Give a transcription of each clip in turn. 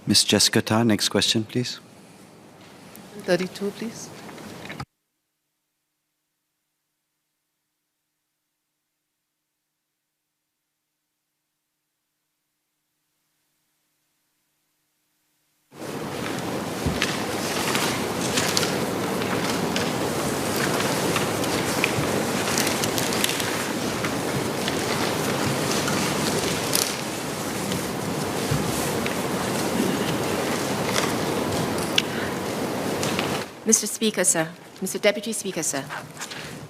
Ms. Jessica Ta, next question, please. 32, please. Mr. Speaker, sir, Mr. Deputy Speaker, sir,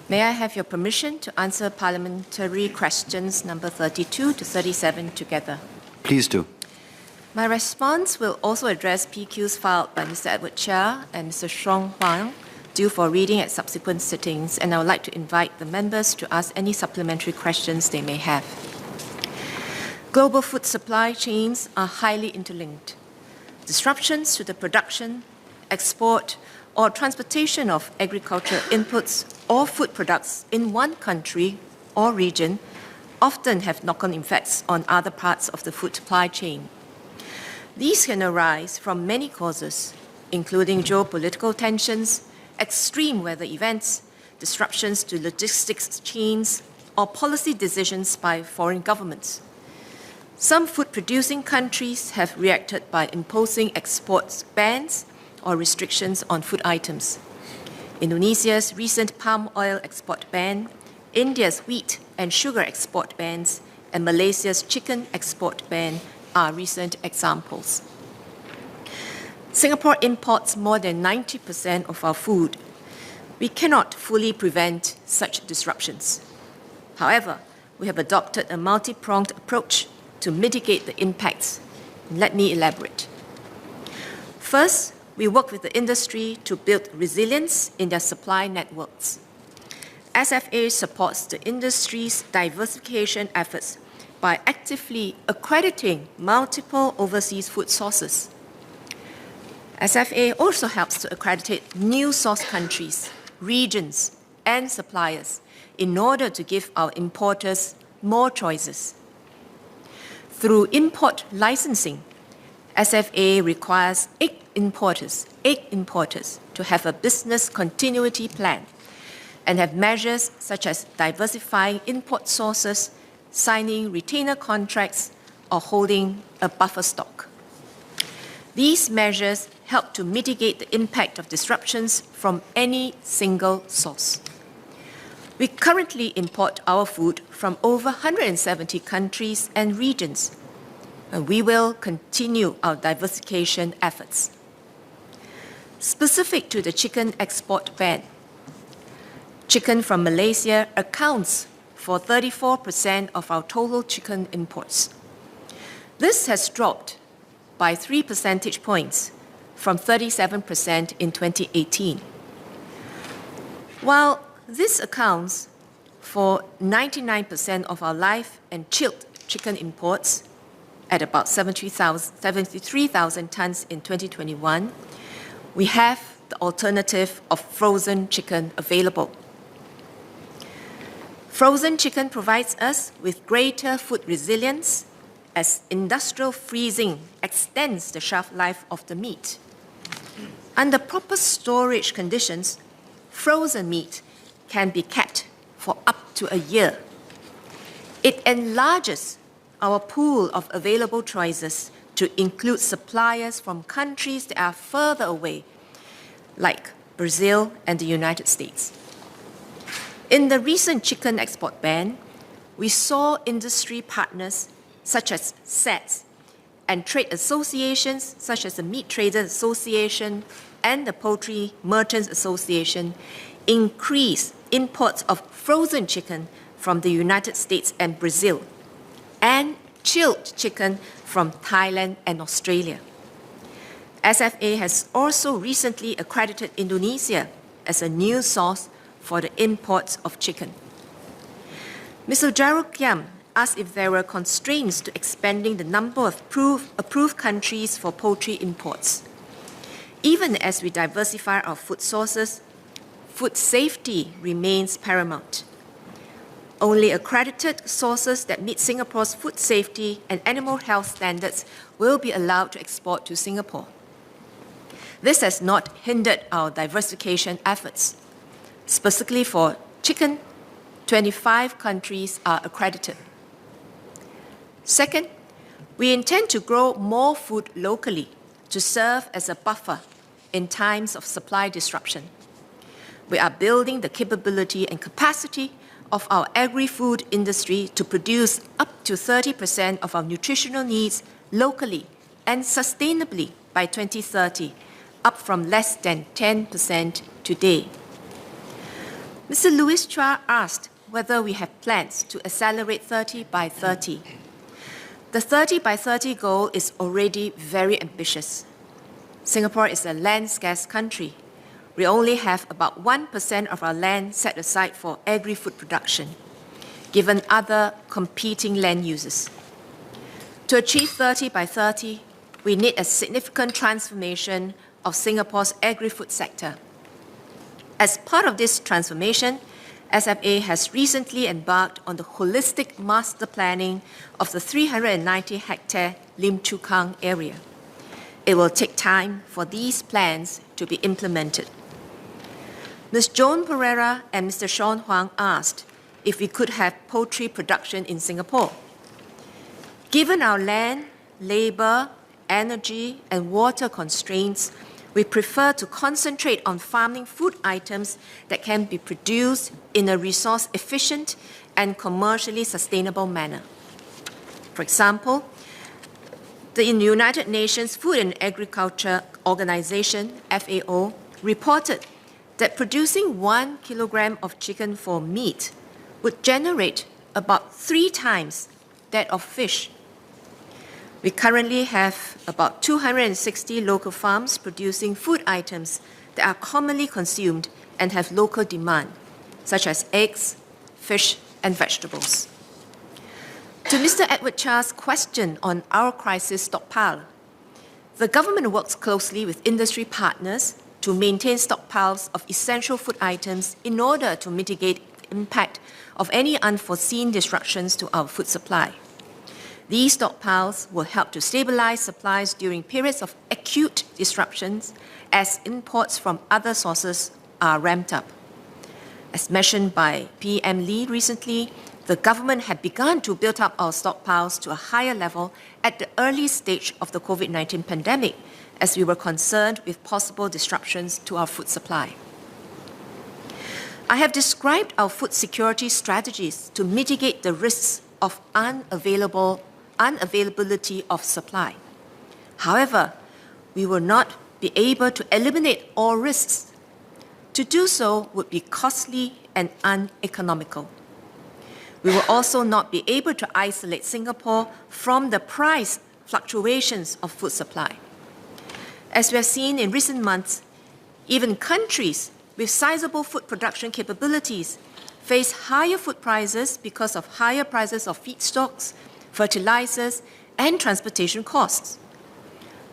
may I have your permission to answer parliamentary questions number 32 to 37 together? Please do. My response will also address PQs filed by Mr. Edward Chia and Mr. Shuang Huang, due for reading at subsequent sittings, and I would like to invite the members to ask any supplementary questions they may have. Global food supply chains are highly interlinked. Disruptions to the production, export, or transportation of agricultural inputs or food products in one country or region often have knock-on effects on other parts of the food supply chain. These can arise from many causes, including geopolitical tensions, extreme weather events, disruptions to logistics chains, or policy decisions by foreign governments. Some food-producing countries have reacted by imposing export bans or restrictions on food items. Indonesia's recent palm oil export ban, India's wheat and sugar export bans, and Malaysia's chicken export ban are recent examples. Singapore imports more than 90% of our food. We cannot fully prevent such disruptions. However, we have adopted a multi-pronged approach to mitigate the impacts. Let me elaborate. First, we work with the industry to build resilience in their supply networks. SFA supports the industry's diversification efforts by actively accrediting multiple overseas food sources. SFA also helps to accredit new source countries, regions, and suppliers in order to give our importers more choices. Through import licensing, SFA requires eight importers to have a business continuity plan and have measures such as diversifying import sources, signing retainer contracts, or holding a buffer stock. These measures help to mitigate the impact of disruptions from any single source. We currently import our food from over 170 countries and regions, and we will continue our diversification efforts. Specific to the chicken export ban, chicken from Malaysia accounts for 34% of our total chicken imports. This has dropped by 3 percentage points from 37% in 2018. While this accounts for 99% of our live and chilled chicken imports at about 73,000 tons in 2021, we have the alternative of frozen chicken available. Frozen chicken provides us with greater food resilience as industrial freezing extends the shelf life of the meat. Under proper storage conditions, frozen meat can be kept for up to a year. It enlarges our pool of available choices to include suppliers from countries that are further away, like Brazil and the United States. In the recent chicken export ban, we saw industry partners such as SATS and trade associations such as the Meat Traders Association and the Poultry Merchants Association increase imports of frozen chicken from the United States and Brazil, and chilled chicken from Thailand and Australia. SFA has also recently accredited Indonesia as a new source for the imports of chicken. Mr. Jarukiam asked if there were constraints to expanding the number of approved countries for poultry imports. Even as we diversify our food sources, food safety remains paramount. Only accredited sources that meet Singapore's food safety and animal health standards will be allowed to export to Singapore. This has not hindered our diversification efforts. Specifically for chicken, 25 countries are accredited. Second, we intend to grow more food locally to serve as a buffer in times of supply disruption. We are building the capability and capacity of our agri-food industry to produce up to 30% of our nutritional needs locally and sustainably by 2030, up from less than 10% today. Mr. Louis Chua asked whether we have plans to accelerate 30 by 30. The 30 by 30 goal is already very ambitious. Singapore is a land-scarce country. We only have about 1% of our land set aside for agri-food production, given other competing land uses. To achieve 30 by 30, we need a significant transformation of Singapore's agri-food sector. As part of this transformation, SFA has recently embarked on the holistic master planning of the 390-hectare Lim Chu Kang area. It will take time for these plans to be implemented. Ms. Joan Pereira and Mr. Sean Huang asked if we could have poultry production in Singapore. Given our land, labor, energy, and water constraints, we prefer to concentrate on farming food items that can be produced in a resource-efficient and commercially sustainable manner. For example, the United Nations Food and Agriculture Organization, FAO, reported that producing 1 kilogram of chicken for meat would generate about 3 times that of fish. We currently have about 260 local farms producing food items that are commonly consumed and have local demand, such as eggs, fish, and vegetables. To Mr. Edward Cha's question on our crisis stockpile, the government works closely with industry partners to maintain stockpiles of essential food items in order to mitigate the impact of any unforeseen disruptions to our food supply. These stockpiles will help to stabilize supplies during periods of acute disruptions as imports from other sources are ramped up. As mentioned by PM Lee recently, the government had begun to build up our stockpiles to a higher level at the early stage of the COVID-19 pandemic, as we were concerned with possible disruptions to our food supply. I have described our food security strategies to mitigate the risks of unavailability of supply. However, we will not be able to eliminate all risks. To do so would be costly and uneconomical. We will also not be able to isolate Singapore from the price fluctuations of food supply. As we have seen in recent months, even countries with sizable food production capabilities face higher food prices because of higher prices of feedstocks, fertilizers, and transportation costs.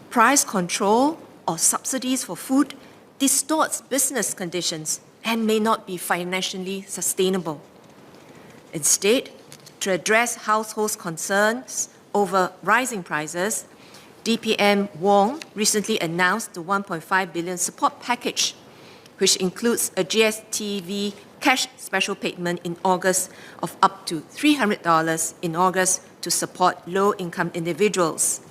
Price control or subsidies for food distorts business conditions and may not be financially sustainable. Instead, to address households' concerns over rising prices, DPM Wong recently announced the 1.5 billion support package, which includes a GSTV cash special payment in August of up to $300 in August to support low-income individuals.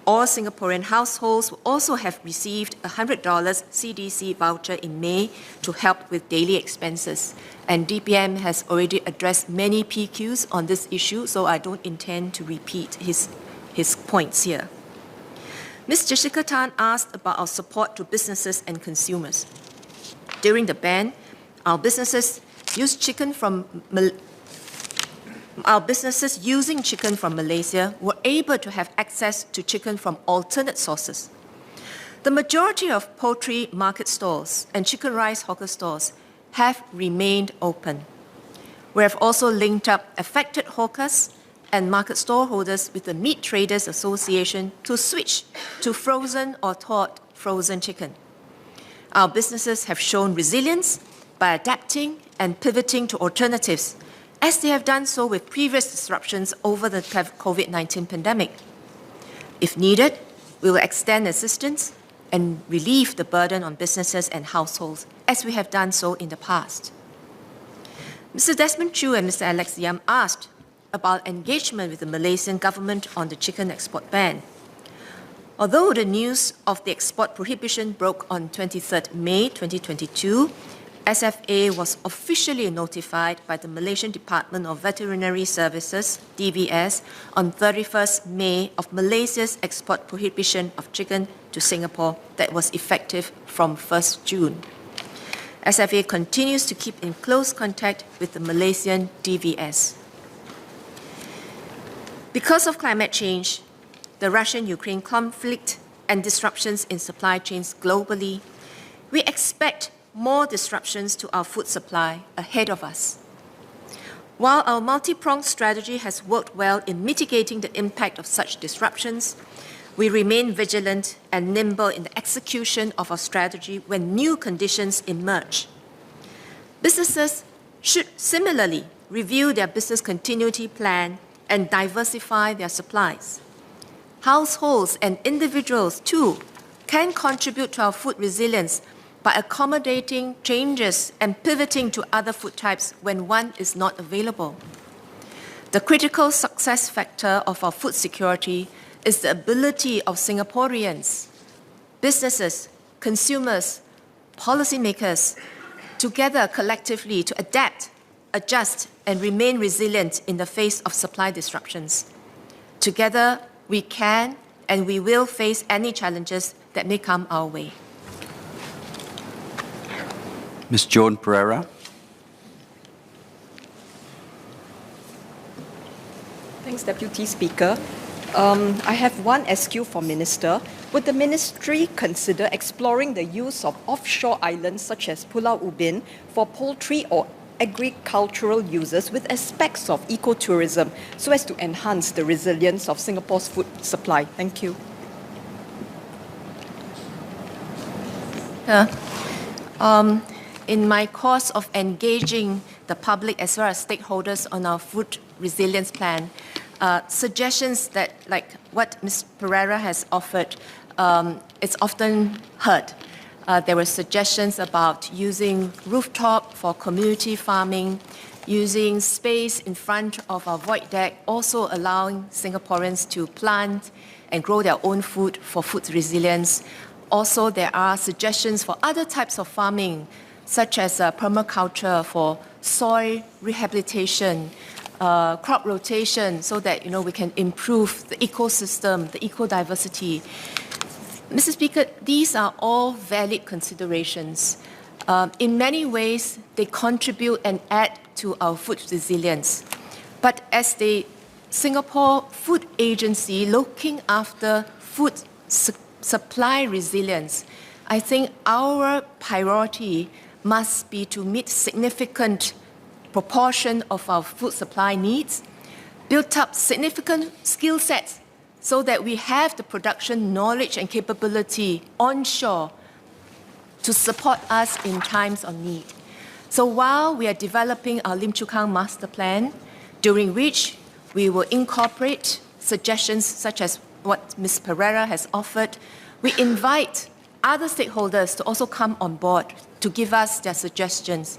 All Singaporean households will also have received a $100 CDC voucher in May to help with daily expenses. And DPM has already addressed many PQs on this issue, so I don't intend to repeat his points here. Ms. Jessica Tan asked about our support to businesses and consumers. During the ban, our businesses using chicken from Malaysia were able to have access to chicken from alternate sources. The majority of poultry market stalls and chicken rice hawker stores have remained open. We have also linked up affected hawkers and market stallholders with the Meat Traders Association to switch to frozen or thawed frozen chicken. Our businesses have shown resilience by adapting and pivoting to alternatives as they have done so with previous disruptions over the COVID-19 pandemic. If needed, we will extend assistance and relieve the burden on businesses and households, as we have done so in the past. Mr. Desmond Chu and Mr. Alex Yam asked about engagement with the Malaysian government on the chicken export ban. Although the news of the export prohibition broke on 23rd May 2022, SFA was officially notified by the Malaysian Department of Veterinary Services, DVS, on 31st May of Malaysia's export prohibition of chicken to Singapore that was effective from 1st June. SFA continues to keep in close contact with the Malaysian DVS. Because of climate change, the Russian-Ukraine conflict and disruptions in supply chains globally, we expect more disruptions to our food supply ahead of us. While our multi-pronged strategy has worked well in mitigating the impact of such disruptions, we remain vigilant and nimble in the execution of our strategy when new conditions emerge. Businesses should similarly review their business continuity plan and diversify their supplies. Households and individuals, too, can contribute to our food resilience by accommodating changes and pivoting to other food types when one is not available. The critical success factor of our food security is the ability of Singaporeans, businesses, consumers, policymakers, together collectively to adapt, adjust, and remain resilient in the face of supply disruptions. Together, we can and we will face any challenges that may come our way. Ms. Joan Pereira. Thanks, Deputy Speaker. I have one SQ for Minister. Would the Ministry consider exploring the use of offshore islands such as Pulau Ubin for poultry or agricultural uses with aspects of ecotourism so as to enhance the resilience of Singapore's food supply? Thank you. In my course of engaging the public as well as stakeholders on our food resilience plan, suggestions that, like what Ms. Pereira has offered, it's often heard. There were suggestions about using rooftop for community farming, using space in front of our void deck, also allowing Singaporeans to plant and grow their own food for food resilience. Also, there are suggestions for other types of farming, such as permaculture for soil rehabilitation, crop rotation, so that we can improve the ecosystem, the ecodiversity. Mr. Speaker, these are all valid considerations. In many ways, they contribute and add to our food resilience. But as the Singapore Food Agency looking after food supply resilience, I think our priority must be to meet significant proportion of our food supply needs, build up significant skill sets so that we have the production knowledge and capability onshore to support us in times of need. So while we are developing our Lim Chu Kang master plan, during which we will incorporate suggestions such as what Ms. Pereira has offered, we invite other stakeholders to also come on board to give us their suggestions.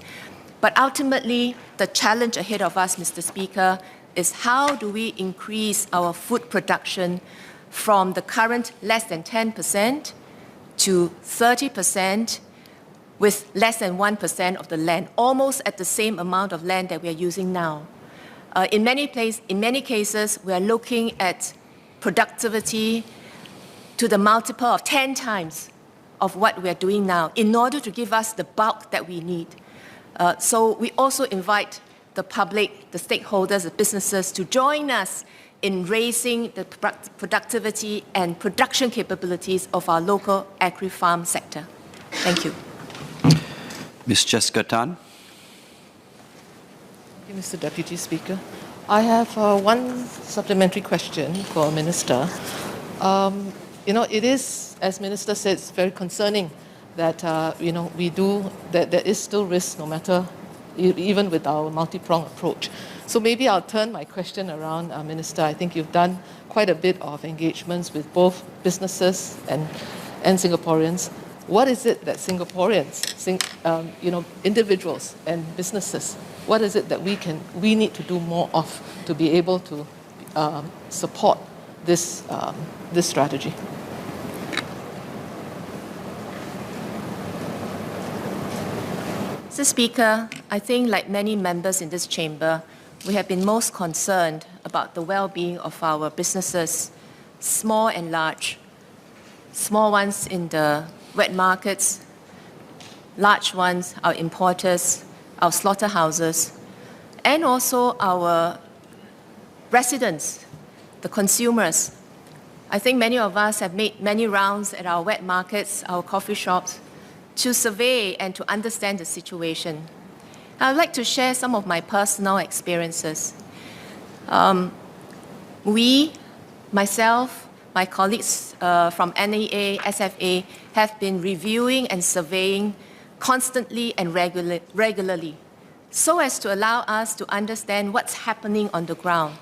But ultimately, the challenge ahead of us, Mr. Speaker, is how do we increase our food production from the current less than 10% to 30% with less than 1% of the land, almost at the same amount of land that we are using now. In many cases, we are looking at productivity to the multiple of 10 times of what we are doing now in order to give us the bulk that we need. So we also invite the public, the stakeholders, the businesses to join us in raising the productivity and production capabilities of our local agri-farm sector. Thank you. Ms. Jessica Tan. Thank you, Mr. Deputy Speaker. I have one supplementary question for Minister. It is, as Minister said, it's very concerning that that there is still risk no matter even with our multi-pronged approach. So maybe I'll turn my question around, Minister. I think you've done quite a bit of engagements with both businesses and Singaporeans. What is it that Singaporeans, individuals and businesses, what is it that we need to do more of to be able to support this strategy? Mr. Speaker, I think like many members in this chamber, we have been most concerned about the well-being of our businesses, small and large. Small ones in the wet markets, large ones, our importers, our slaughterhouses, and also our residents, the consumers. I think many of us have made many rounds at our wet markets, our coffee shops, to survey and to understand the situation. I'd like to share some of my personal experiences. Myself, my colleagues from NEA, SFA, have been reviewing and surveying constantly and regularly, so as to allow us to understand what's happening on the ground.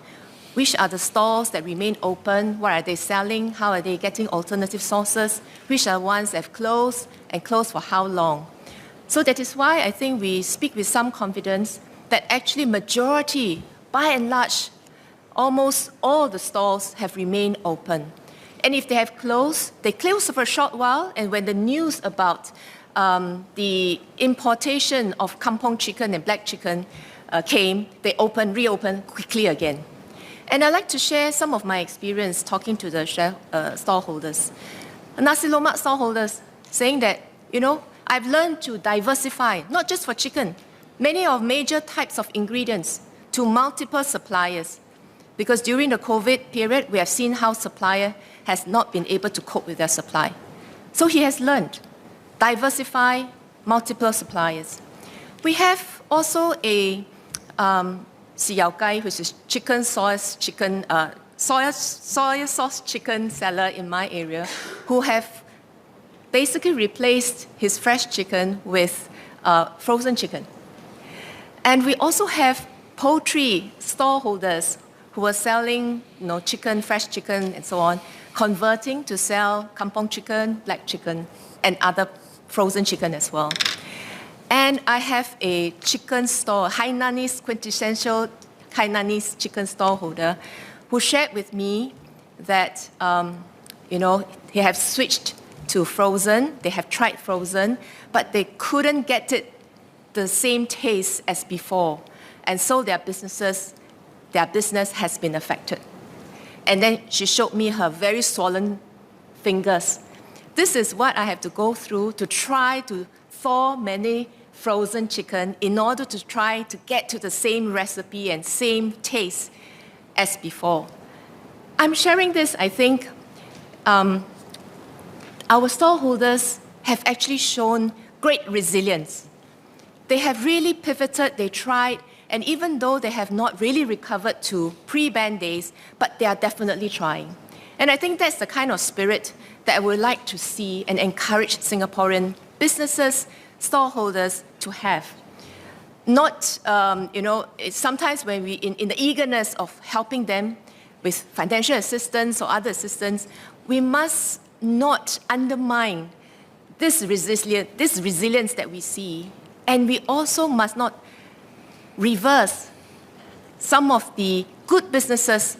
Which are the stalls that remain open? What are they selling? How are they getting alternative sources? Which are ones that have closed and closed for how long? So that is why I think we speak with some confidence that actually majority, by and large, almost all the stalls have remained open. And if they have closed, they closed for a short while, and when the news about the importation of kampong chicken and black chicken came, they reopened quickly again. And I'd like to share some of my experience talking to the stallholders. Nasi lemak stallholders saying that, I've learned to diversify, not just for chicken, many of major types of ingredients to multiple suppliers. Because during the COVID period, we have seen how supplier has not been able to cope with their supply. So he has learned, diversify multiple suppliers. We have also a Siyao Gai, which is soy sauce chicken seller in my area, who have basically replaced his fresh chicken with frozen chicken. And we also have poultry stallholders who are selling chicken, fresh chicken, and so on, converting to sell kampong chicken, black chicken, and other frozen chicken as well. And I have a chicken store, Hainanese, quintessential Hainanese chicken stallholder, who shared with me that, they have switched to frozen, they have tried frozen, but they couldn't get it the same taste as before. And so their business has been affected. And then she showed me her very swollen fingers. This is what I have to go through to try to thaw many frozen chicken in order to try to get to the same recipe and same taste as before. I'm sharing this, I think, our stallholders have actually shown great resilience. They have really pivoted, they tried, and even though they have not really recovered to pre-ban days, but they are definitely trying. And I think that's the kind of spirit that I would like to see and encourage Singaporean businesses, stallholders to have. Not, sometimes when we, in the eagerness of helping them with financial assistance or other assistance, we must not undermine this resilience that we see. And we also must not reverse some of the good business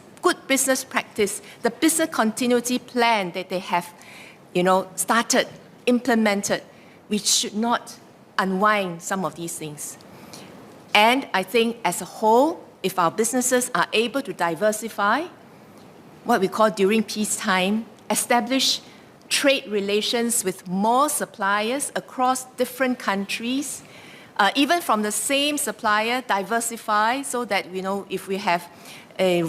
practice, the business continuity plan that they have, started, implemented. We should not unwind some of these things. And I think as a whole, if our businesses are able to diversify, what we call during peacetime, establish trade relations with more suppliers across different countries, even from the same supplier, diversify so that if we have a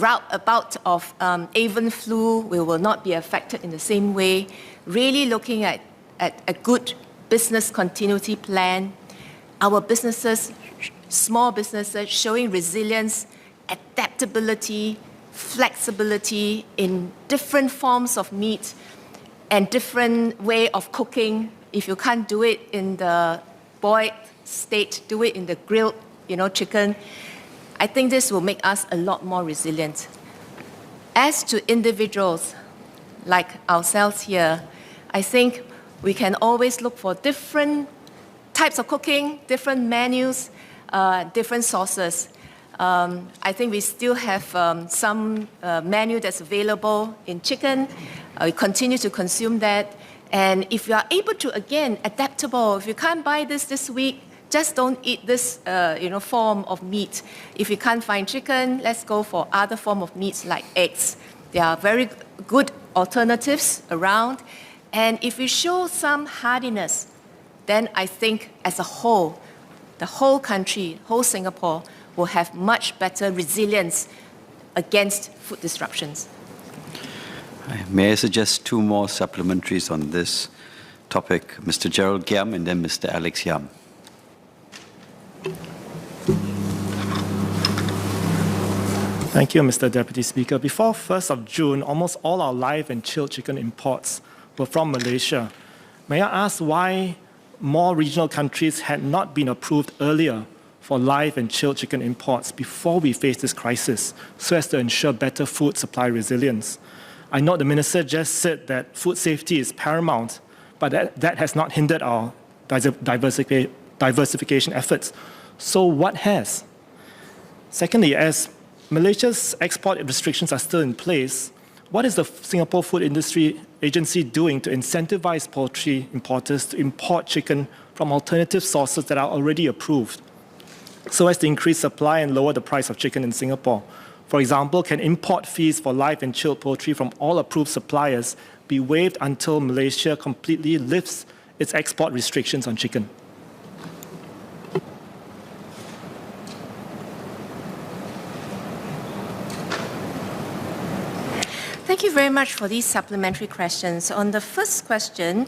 bout of avian flu, we will not be affected in the same way. Really looking at a good business continuity plan. Our businesses, small businesses, showing resilience, adaptability, flexibility in different forms of meat and different way of cooking. If you can't do it in the boiled state, do it in the grilled chicken, I think this will make us a lot more resilient. As to individuals like ourselves here, I think we can always look for different types of cooking, different menus, different sauces. I think we still have some menu that's available in chicken. We continue to consume that. And if you are able to, again, adaptable, if you can't buy this week, just don't eat this form of meat. If you can't find chicken, let's go for other form of meats like eggs. There are very good alternatives around. And if we show some hardiness, then I think as a whole, the whole country, whole Singapore, will have much better resilience against food disruptions. May I suggest two more supplementaries on this topic? Mr. Gerald Giam and then Mr. Alex Yam. Thank you, Mr. Deputy Speaker. Before 1st of June, almost all our live and chilled chicken imports were from Malaysia. May I ask why more regional countries had not been approved earlier for live and chilled chicken imports before we face this crisis, so as to ensure better food supply resilience? I know the Minister just said that food safety is paramount, but that has not hindered our diversification efforts. So what has? Secondly, as Malaysia's export restrictions are still in place, what is the Singapore Food Industry Agency doing to incentivize poultry importers to import chicken from alternative sources that are already approved, so as to increase supply and lower the price of chicken in Singapore? For example, can import fees for live and chilled poultry from all approved suppliers be waived until Malaysia completely lifts its export restrictions on chicken? Thank you very much for these supplementary questions. On the first question,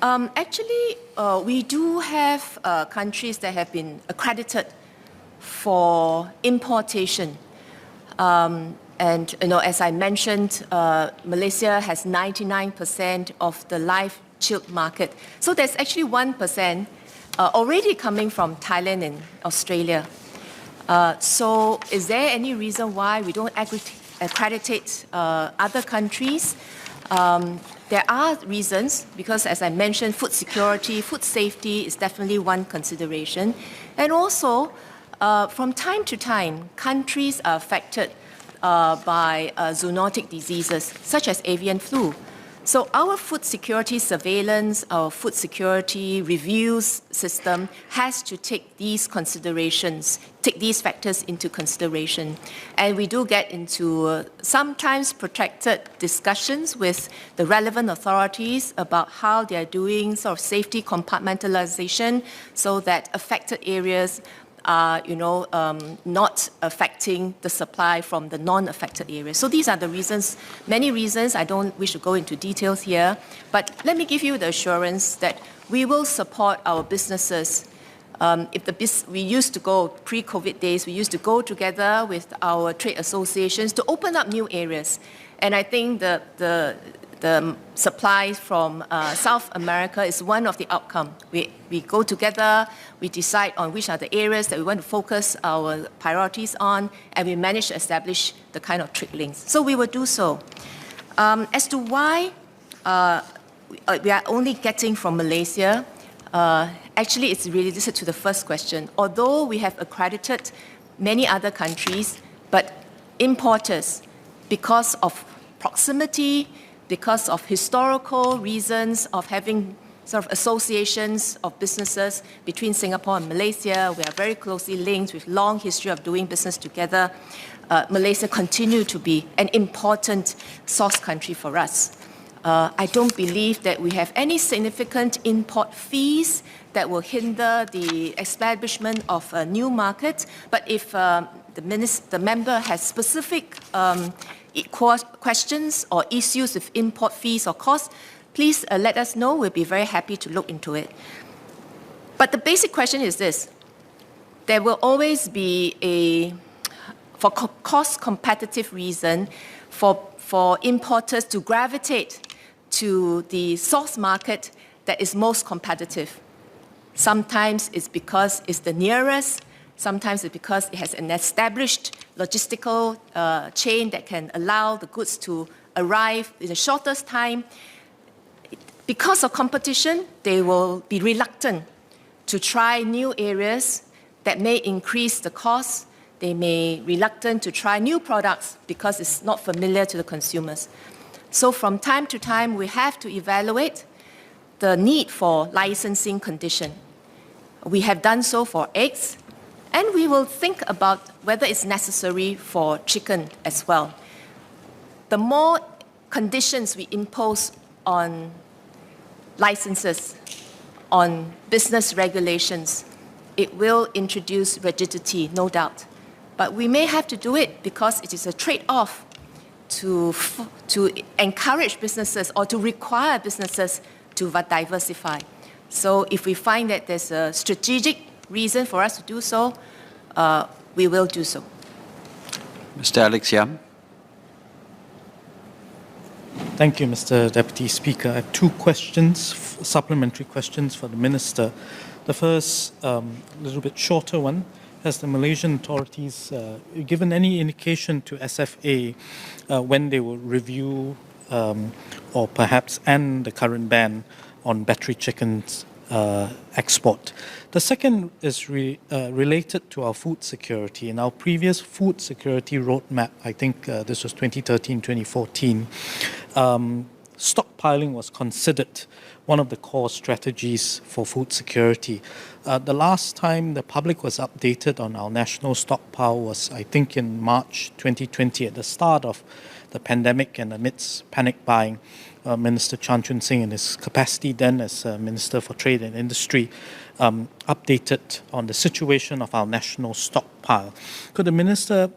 we do have countries that have been accredited for importation. As I mentioned, Malaysia has 99% of the live chilled market. So there's actually 1% already coming from Thailand and Australia. So is there any reason why we don't accredit other countries? There are reasons, because as I mentioned, food security, food safety is definitely one consideration. And also, from time to time, countries are affected by zoonotic diseases, such as avian flu. So our food security surveillance, our food security reviews system has to take these factors into consideration. And we do get into sometimes protracted discussions with the relevant authorities about how they are doing sort of safety compartmentalization so that affected areas are, not affecting the supply from the non-affected areas. So these are the reasons, many reasons. I don't wish to go into details here, but let me give you the assurance that we will support our businesses. We used to go, pre-COVID days, we used to go together with our trade associations to open up new areas. And I think the supply from South America is one of the outcomes. We go together, we decide on which are the areas that we want to focus our priorities on, and we manage to establish the kind of trade links. So we will do so. As to why we are only getting from Malaysia, actually it's related to the first question. Although we have accredited many other countries, but importers, because of proximity, because of historical reasons of having sort of associations of businesses between Singapore and Malaysia, we are very closely linked with long history of doing business together. Malaysia continue to be an important source country for us. I don't believe that we have any significant import fees that will hinder the establishment of a new market. But if the member has specific questions or issues with import fees or costs, please let us know. We'll be very happy to look into it. But the basic question is this. There will always be for cost competitive reason, for importers to gravitate to the source market that is most competitive. Sometimes it's because it's the nearest, Sometimes it's because it has an established logistical chain that can allow the goods to arrive in the shortest time. Because of competition, they will be reluctant to try new areas that may increase the cost. They may be reluctant to try new products because it's not familiar to the consumers. So from time to time, we have to evaluate the need for licensing condition. We have done so for eggs, and we will think about whether it's necessary for chicken as well. The more conditions we impose on licenses, on business regulations, it will introduce rigidity, no doubt. But we may have to do it because it is a trade-off to encourage businesses or to require businesses to diversify. So if we find that there's a strategic reason for us to do so, we will do so. Mr. Alex Yam. Thank you, Mr. Deputy Speaker. I have two questions, supplementary questions for the Minister. The first, a little bit shorter one. Has the Malaysian authorities given any indication to SFA when they will review or perhaps end the current ban on battery chickens export? The second is related to our food security. In our previous food security roadmap, I think this was 2013-2014, stockpiling was considered one of the core strategies for food security. The last time the public was updated on our national stockpile was, I think, in March 2020, at the start of the pandemic and amidst panic buying. Minister Chan Chun Sing, in his capacity then as Minister for Trade and Industry, updated on the situation of our national stockpile. Could the Minister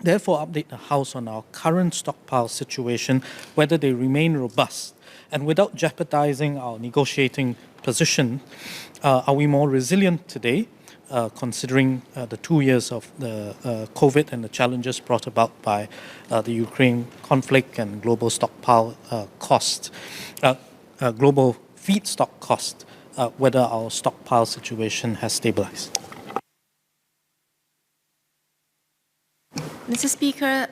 therefore update the House on our current stockpile situation, whether they remain robust, and without jeopardizing our negotiating position, are we more resilient today, considering the 2 years of the COVID and the challenges brought about by the Ukraine conflict and global stockpile cost, global feedstock cost, whether our stockpile situation has stabilized? Mr. Speaker,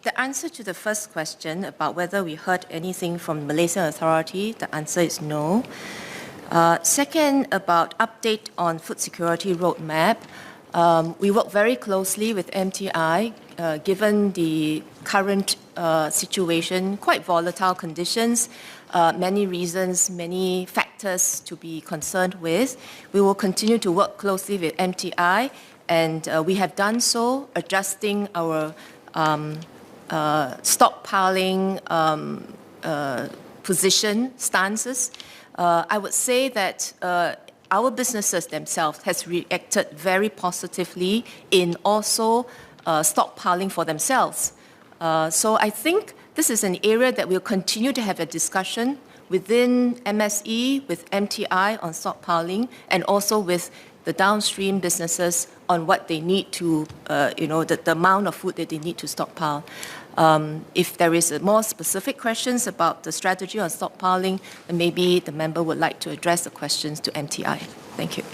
the answer to the first question about whether we heard anything from the Malaysian authority, the answer is no. Second, about update on food security roadmap, we work very closely with MTI, given the current situation, quite volatile conditions, many reasons, many factors to be concerned with. We will continue to work closely with MTI, and we have done so, adjusting our stockpiling position, stances. I would say that our businesses themselves has reacted very positively in also stockpiling for themselves. So I think this is an area that we'll continue to have a discussion within MSE, with MTI on stockpiling, and also with the downstream businesses on what they need to, the amount of food that they need to stockpile. If there is more specific questions about the strategy on stockpiling, then maybe the member would like to address the questions to MTI. Thank you.